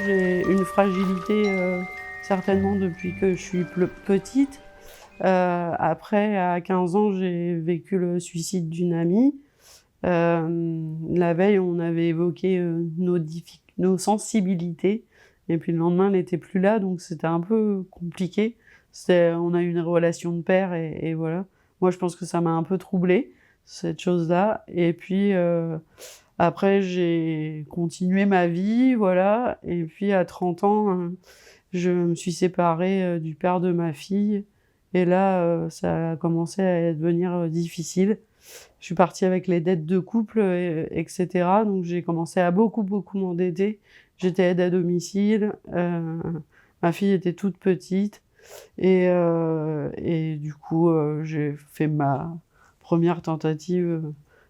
j'ai une fragilité, certainement depuis que je suis petite. Après, à 15 ans, j'ai vécu le suicide d'une amie. La veille, on avait évoqué nos sensibilités, et puis le lendemain, elle n'était plus là, donc c'était un peu compliqué. On a eu une relation de père, et voilà. Moi, je pense que ça m'a un peu troublée, cette chose-là. Et puis, après, j'ai continué ma vie, voilà. Et puis, à 30 ans, je me suis séparée du père de ma fille. Et là, ça a commencé à devenir difficile. Je suis partie avec les dettes de couple, etc. Donc j'ai commencé à beaucoup m'endetter. J'étais aide à domicile. Ma fille était toute petite. Et du coup, j'ai fait ma première tentative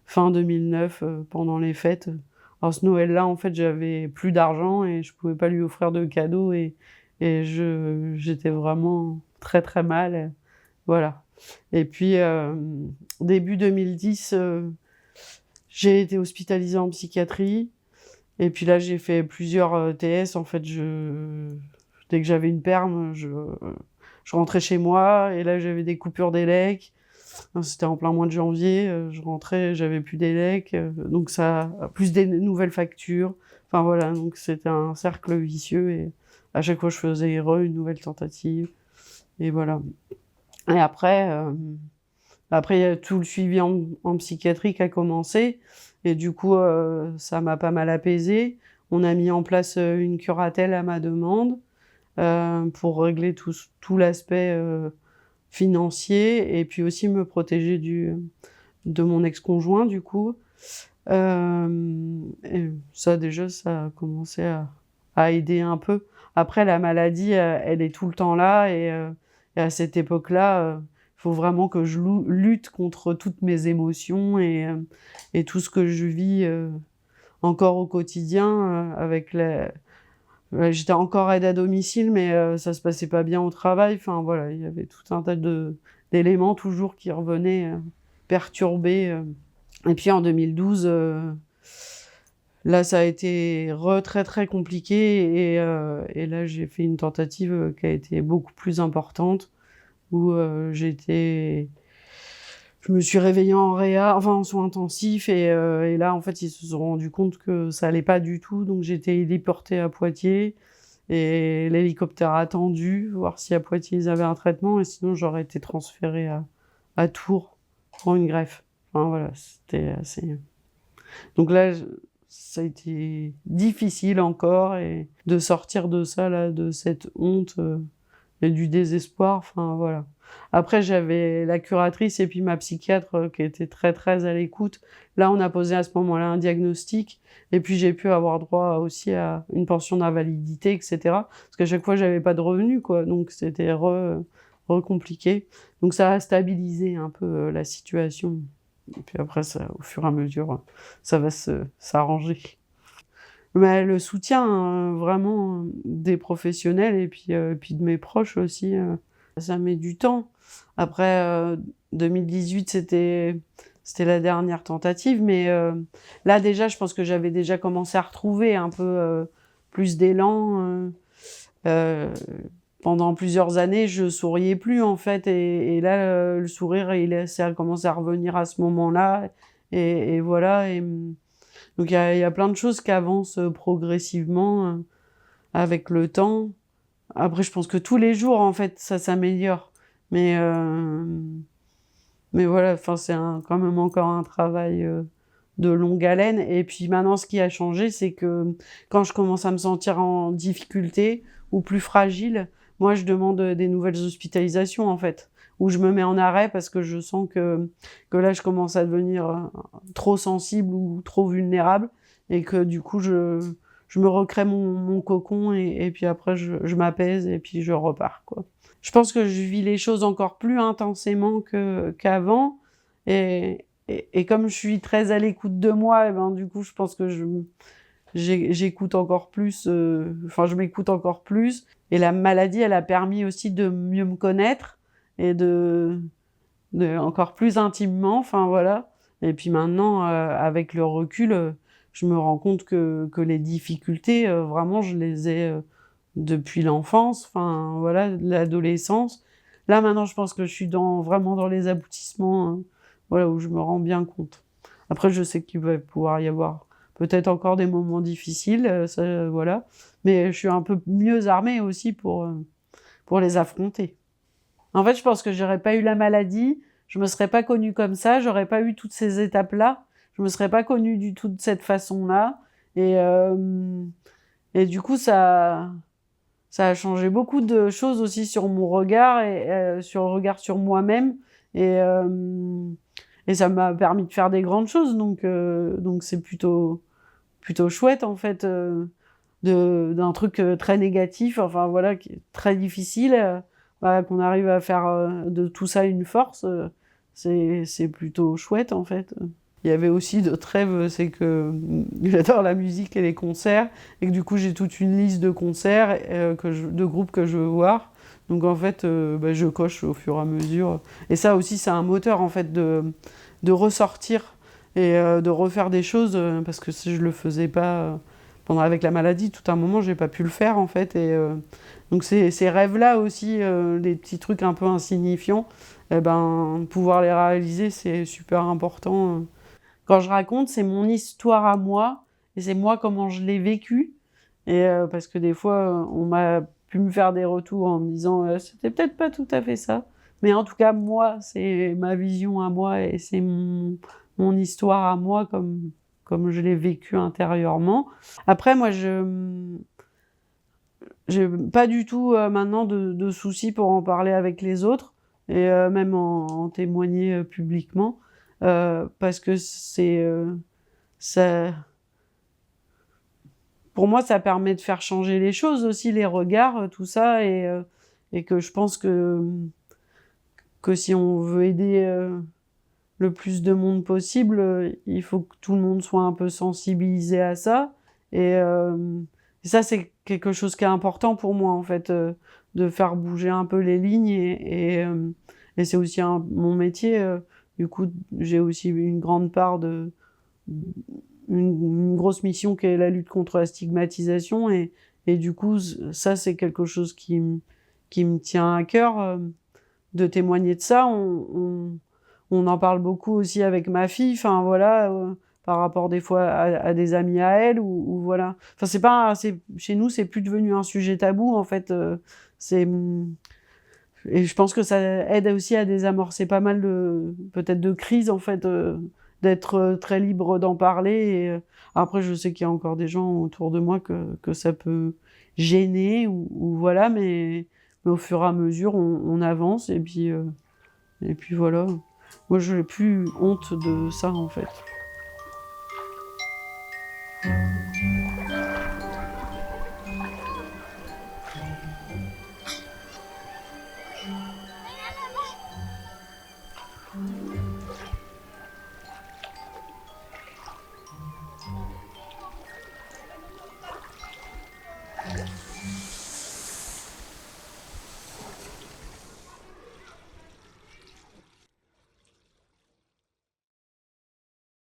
fin 2009 pendant les fêtes. Alors ce Noël-là, en fait, j'avais plus d'argent et je pouvais pas lui offrir de cadeaux j'étais vraiment très mal. Voilà. Et puis, début 2010, j'ai été hospitalisée en psychiatrie. Et puis là, j'ai fait plusieurs TS. En fait, dès que j'avais une perme, je rentrais chez moi. Et là, j'avais des coupures d'élec. C'était en plein mois de janvier. Je rentrais, j'avais plus d'élec. Donc ça, plus des nouvelles factures. Enfin voilà, donc c'était un cercle vicieux. Et à chaque fois, je faisais une nouvelle tentative. Et voilà. Et après, il y a tout le suivi en psychiatrie qui a commencé. Et du coup, ça m'a pas mal apaisée. On a mis en place une curatelle à ma demande pour régler tout l'aspect financier et puis aussi me protéger de mon ex-conjoint, du coup. Et ça, déjà, ça a commencé à aider un peu. Après, la maladie, elle est tout le temps là. Et à cette époque-là, il faut vraiment que je lutte contre toutes mes émotions et tout ce que je vis encore au quotidien. J'étais encore aide à domicile, mais ça se passait pas bien au travail. Enfin voilà, il y avait tout un tas d'éléments toujours qui revenaient perturber. Et puis en 2012, là ça a été très compliqué et là j'ai fait une tentative qui a été beaucoup plus importante où je me suis réveillée en réa, enfin en soins intensifs et là en fait ils se sont rendus compte que ça allait pas du tout, donc j'ai été héliportée à Poitiers et l'hélicoptère a attendu voir si à Poitiers ils avaient un traitement et sinon j'aurais été transférée à Tours pour une greffe. Enfin voilà, c'était assez. Donc là ça a été difficile encore et de sortir de ça là, de cette honte et du désespoir. Enfin voilà. Après, j'avais la curatrice et puis ma psychiatre qui était très à l'écoute. Là, on a posé à ce moment-là un diagnostic et puis j'ai pu avoir droit aussi à une pension d'invalidité, etc. Parce qu'à chaque fois, j'avais pas de revenus, quoi. Donc, c'était compliqué. Donc, ça a stabilisé un peu la situation. Et puis après, ça, au fur et à mesure, ça va s'arranger. Mais le soutien, vraiment, des professionnels et puis de mes proches aussi, ça met du temps. Après, 2018, c'était la dernière tentative, mais là déjà, je pense que j'avais déjà commencé à retrouver un peu plus d'élan. Pendant plusieurs années, je souriais plus en fait, et là, le sourire, ça a commencé à revenir à ce moment-là, et voilà. Donc il y a plein de choses qui avancent progressivement avec le temps. Après, je pense que tous les jours, en fait, ça s'améliore. Mais, euh, mais voilà, enfin, c'est quand même encore un travail de longue haleine. Et puis maintenant, ce qui a changé, c'est que quand je commence à me sentir en difficulté ou plus fragile, moi, je demande des nouvelles hospitalisations, en fait, où je me mets en arrêt parce que je sens que là, je commence à devenir trop sensible ou trop vulnérable et que du coup, je me recrée mon cocon et puis après, je m'apaise et puis je repars, quoi. Je pense que je vis les choses encore plus intensément qu'avant. Et comme je suis très à l'écoute de moi, et ben, du coup, je pense que j'écoute encore plus, enfin, je m'écoute encore plus. Et la maladie, elle a permis aussi de mieux me connaître et de encore plus intimement, enfin, voilà. Et puis maintenant, avec le recul, je me rends compte que les difficultés, vraiment, je les ai depuis l'enfance, enfin, voilà, l'adolescence. Là, maintenant, je pense que je suis vraiment dans les aboutissements, hein, voilà, où je me rends bien compte. Après, je sais qu'il va pouvoir y avoir peut-être encore des moments difficiles, ça, voilà, mais je suis un peu mieux armée aussi pour les affronter. En fait, je pense que j'aurais pas eu la maladie, je me serais pas connue comme ça, j'aurais pas eu toutes ces étapes-là, je me serais pas connue du tout de cette façon-là, et, euh, et du coup, ça a changé beaucoup de choses aussi sur mon regard et sur le regard sur moi-même, et, euh, et ça m'a permis de faire des grandes choses, donc c'est plutôt chouette en fait, d'un truc très négatif, enfin voilà, qui est très difficile, bah, qu'on arrive à faire de tout ça une force, c'est plutôt chouette en fait. Il y avait aussi d'autres rêves, c'est que j'adore la musique et les concerts, et que du coup j'ai toute une liste de concerts, de groupes que je veux voir. Donc en fait, bah, je coche au fur et à mesure. Et ça aussi, c'est un moteur en fait de ressortir et de refaire des choses, parce que si je le faisais pas avec la maladie, tout un moment, j'ai pas pu le faire en fait. Et donc ces rêves-là aussi, des petits trucs un peu insignifiants, eh ben, pouvoir les réaliser, c'est super important. Quand je raconte, c'est mon histoire à moi, et c'est moi comment je l'ai vécu. Et parce que des fois, on m'a pu me faire des retours en me disant c'était peut-être pas tout à fait ça. Mais en tout cas, moi, c'est ma vision à moi, et c'est mon histoire à moi comme je l'ai vécu intérieurement. Après, moi, je j'ai pas du tout maintenant de soucis pour en parler avec les autres, et même en témoigner publiquement, parce que ça, pour moi, ça permet de faire changer les choses aussi, les regards, tout ça, et que je pense que si on veut aider le plus de monde possible, il faut que tout le monde soit un peu sensibilisé à ça. Et, ça, c'est quelque chose qui est important pour moi, en fait, de faire bouger un peu les lignes. Et c'est aussi mon métier. Du coup, j'ai aussi une grande part une grosse mission qui est la lutte contre la stigmatisation. Et du coup, ça, c'est quelque chose qui me tient à cœur, de témoigner de ça. On en parle beaucoup aussi avec ma fille, enfin voilà, par rapport des fois à des amis à elle, ou voilà. Enfin, chez nous, c'est plus devenu un sujet tabou, en fait. C'est, et je pense que ça aide aussi à désamorcer pas mal peut-être de crises, en fait, d'être très libre d'en parler. Et, après, je sais qu'il y a encore des gens autour de moi que ça peut gêner, ou voilà, mais au fur et à mesure, on avance, et puis voilà. Moi, je n'ai plus honte de ça, en fait.